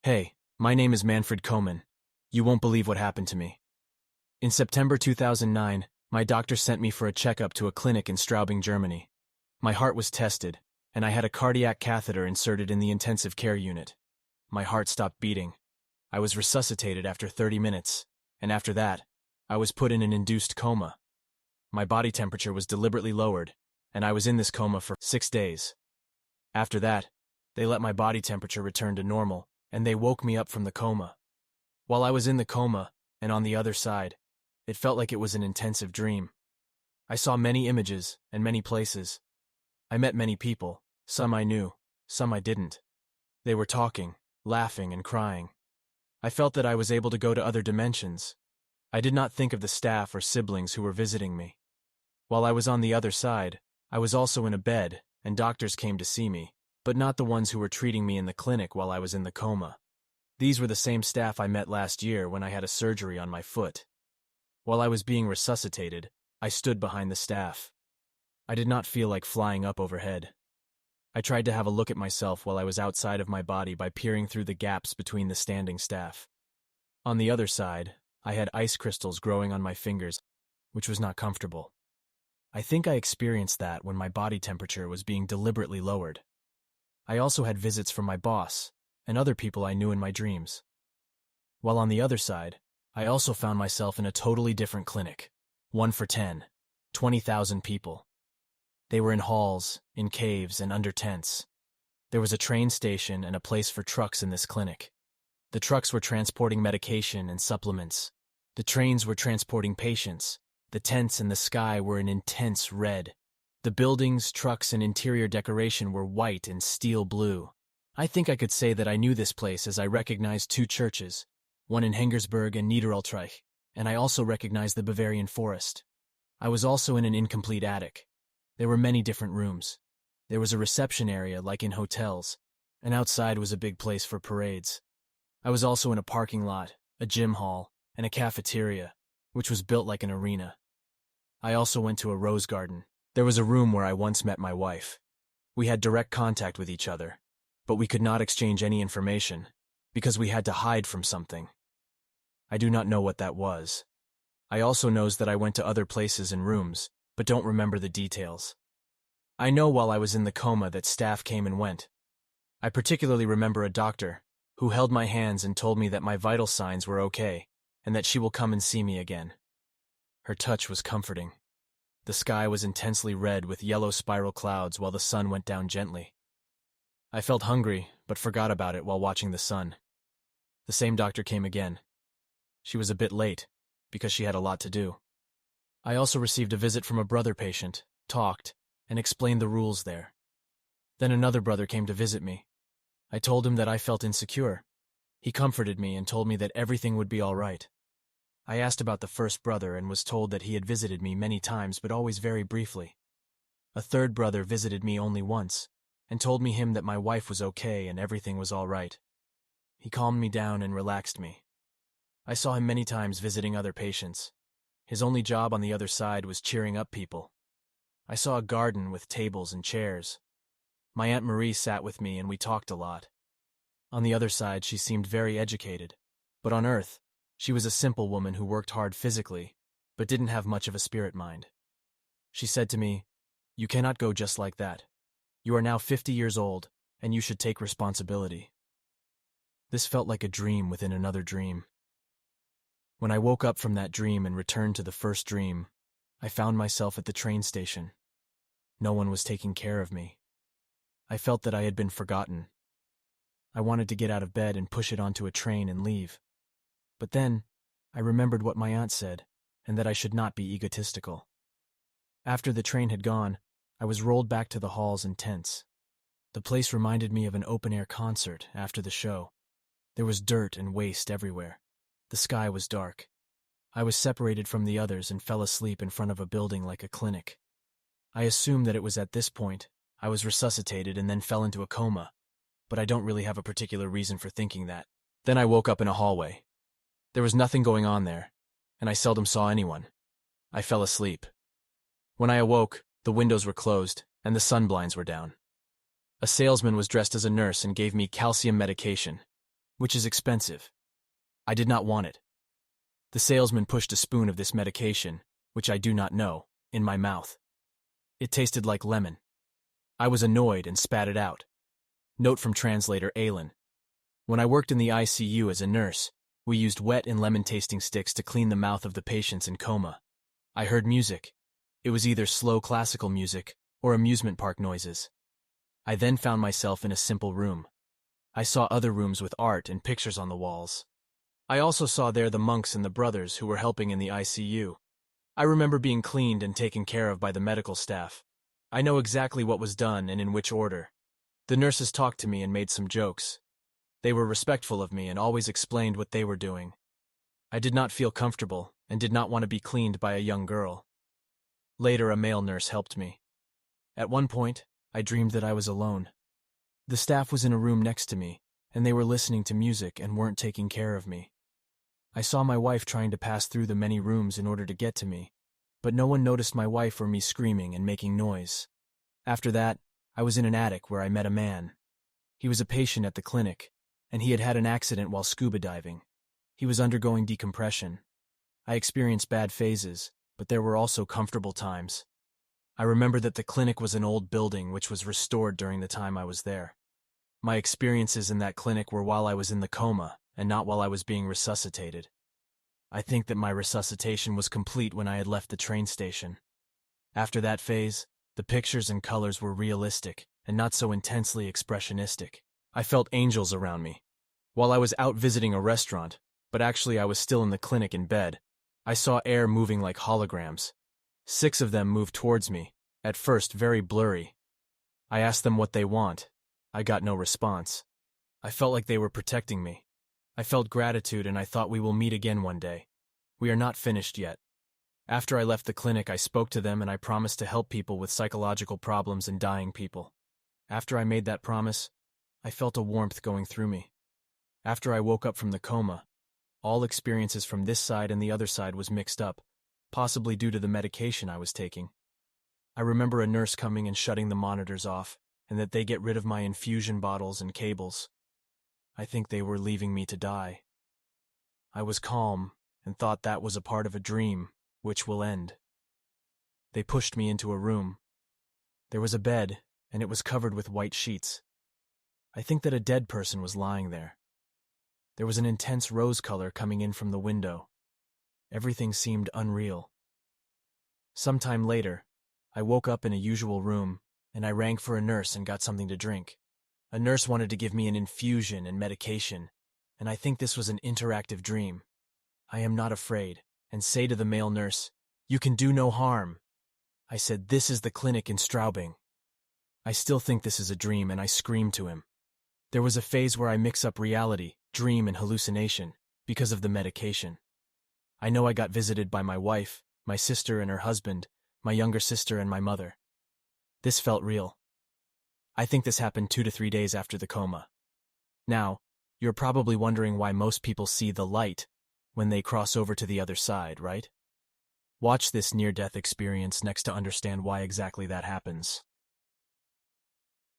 Hey, my name is Manfred Koman. You won't believe what happened to me. In September 2009, my doctor sent me for a checkup to a clinic in Straubing, Germany. My heart was tested, and I had a cardiac catheter inserted in the intensive care unit. My heart stopped beating. I was resuscitated after 30 minutes, and after that, I was put in an induced coma. My body temperature was deliberately lowered, and I was in this coma for 6 days. After that, they let my body temperature return to normal, and they woke me up from the coma. While I was in the coma, and on the other side, it felt like it was an intensive dream. I saw many images and many places. I met many people, some I knew, some I didn't. They were talking, laughing, and crying. I felt that I was able to go to other dimensions. I did not think of the staff or siblings who were visiting me. While I was on the other side, I was also in a bed, and doctors came to see me, but not the ones who were treating me in the clinic while I was in the coma. These were the same staff I met last year when I had a surgery on my foot. While I was being resuscitated, I stood behind the staff. I did not feel like flying up overhead. I tried to have a look at myself while I was outside of my body by peering through the gaps between the standing staff. On the other side, I had ice crystals growing on my fingers, which was not comfortable. I think I experienced that when my body temperature was being deliberately lowered. I also had visits from my boss and other people I knew in my dreams. While on the other side, I also found myself in a totally different clinic, 1 for 10, 20,000 people. They were in halls, in caves, and under tents. There was a train station and a place for trucks in this clinic. The trucks were transporting medication and supplements. The trains were transporting patients. The tents and the sky were an intense red. The buildings, trucks, and interior decoration were white and steel blue. I think I could say that I knew this place as I recognized 2 churches, one in Hengersberg and Niederaltreich, and I also recognized the Bavarian forest. I was also in an incomplete attic. There were many different rooms. There was a reception area like in hotels, and outside was a big place for parades. I was also in a parking lot, a gym hall, and a cafeteria, which was built like an arena. I also went to a rose garden. There was a room where I once met my wife. We had direct contact with each other, but we could not exchange any information, because we had to hide from something. I do not know what that was. I also knows that I went to other places and rooms, but don't remember the details. I know while I was in the coma that staff came and went. I particularly remember a doctor who held my hands and told me that my vital signs were okay, and that she will come and see me again. Her touch was comforting. The sky was intensely red with yellow spiral clouds while the sun went down gently. I felt hungry, but forgot about it while watching the sun. The same doctor came again. She was a bit late, because she had a lot to do. I also received a visit from a brother patient, talked, and explained the rules there. Then another brother came to visit me. I told him that I felt insecure. He comforted me and told me that everything would be all right. I asked about the first brother and was told that he had visited me many times but always very briefly. A third brother visited me only once, and told me that my wife was okay and everything was all right. He calmed me down and relaxed me. I saw him many times visiting other patients. His only job on the other side was cheering up people. I saw a garden with tables and chairs. My Aunt Marie sat with me and we talked a lot. On the other side, she seemed very educated, but on Earth, she was a simple woman who worked hard physically, but didn't have much of a spirit mind. She said to me, "You cannot go just like that. You are now 50 years old, and you should take responsibility." This felt like a dream within another dream. When I woke up from that dream and returned to the first dream, I found myself at the train station. No one was taking care of me. I felt that I had been forgotten. I wanted to get out of bed and push it onto a train and leave. But then, I remembered what my aunt said, and that I should not be egotistical. After the train had gone, I was rolled back to the halls and tents. The place reminded me of an open-air concert after the show. There was dirt and waste everywhere. The sky was dark. I was separated from the others and fell asleep in front of a building like a clinic. I assumed that it was at this point I was resuscitated and then fell into a coma, but I don't really have a particular reason for thinking that. Then I woke up in a hallway. There was nothing going on there, and I seldom saw anyone. I fell asleep. When I awoke, the windows were closed and the sun blinds were down. A salesman was dressed as a nurse and gave me calcium medication. which is expensive. I did not want it. The salesman pushed a spoon of this medication, which I do not know, in my mouth. It tasted like lemon. I was annoyed and spat it out. Note from translator Aylin. When I worked in the ICU as a nurse, we used wet and lemon-tasting sticks to clean the mouth of the patients in coma. I heard music. It was either slow classical music or amusement park noises. I then found myself in a simple room. I saw other rooms with art and pictures on the walls. I also saw there the monks and the brothers who were helping in the ICU. I remember being cleaned and taken care of by the medical staff. I know exactly what was done and in which order. The nurses talked to me and made some jokes. They were respectful of me and always explained what they were doing. I did not feel comfortable and did not want to be cleaned by a young girl. Later, a male nurse helped me. At one point, I dreamed that I was alone. The staff was in a room next to me, and they were listening to music and weren't taking care of me. I saw my wife trying to pass through the many rooms in order to get to me, but no one noticed my wife or me screaming and making noise. After that, I was in an attic where I met a man. He was a patient at the clinic, and he had had an accident while scuba diving. He was undergoing decompression. I experienced bad phases, but there were also comfortable times. I remember that the clinic was an old building which was restored during the time I was there. My experiences in that clinic were while I was in the coma and not while I was being resuscitated. I think that my resuscitation was complete when I had left the train station. After that phase, the pictures and colors were realistic and not so intensely expressionistic. I felt angels around me. While I was out visiting a restaurant, but actually I was still in the clinic in bed, I saw air moving like holograms. 6 of them moved towards me, at first very blurry. I asked them what they want. I got no response. I felt like they were protecting me. I felt gratitude and I thought we will meet again one day. We are not finished yet. After I left the clinic, I spoke to them and I promised to help people with psychological problems and dying people. After I made that promise, I felt a warmth going through me. After I woke up from the coma, all experiences from this side and the other side was mixed up, possibly due to the medication I was taking. I remember a nurse coming and shutting the monitors off, and that they get rid of my infusion bottles and cables. I think they were leaving me to die. I was calm and thought that was a part of a dream, which will end. They pushed me into a room. There was a bed, and it was covered with white sheets. I think that a dead person was lying there. There was an intense rose color coming in from the window. Everything seemed unreal. Sometime later, I woke up in a usual room, and I rang for a nurse and got something to drink. A nurse wanted to give me an infusion and medication, and I think this was an interactive dream. I am not afraid, and say to the male nurse, "You can do no harm." I said, "This is the clinic in Straubing." I still think this is a dream, and I screamed to him. There was a phase where I mix up reality, dream, and hallucination because of the medication. I know I got visited by my wife, my sister and her husband, my younger sister and my mother. This felt real. I think this happened 2 to 3 days after the coma. Now, you're probably wondering why most people see the light when they cross over to the other side, right? Watch this near-death experience next to understand why exactly that happens.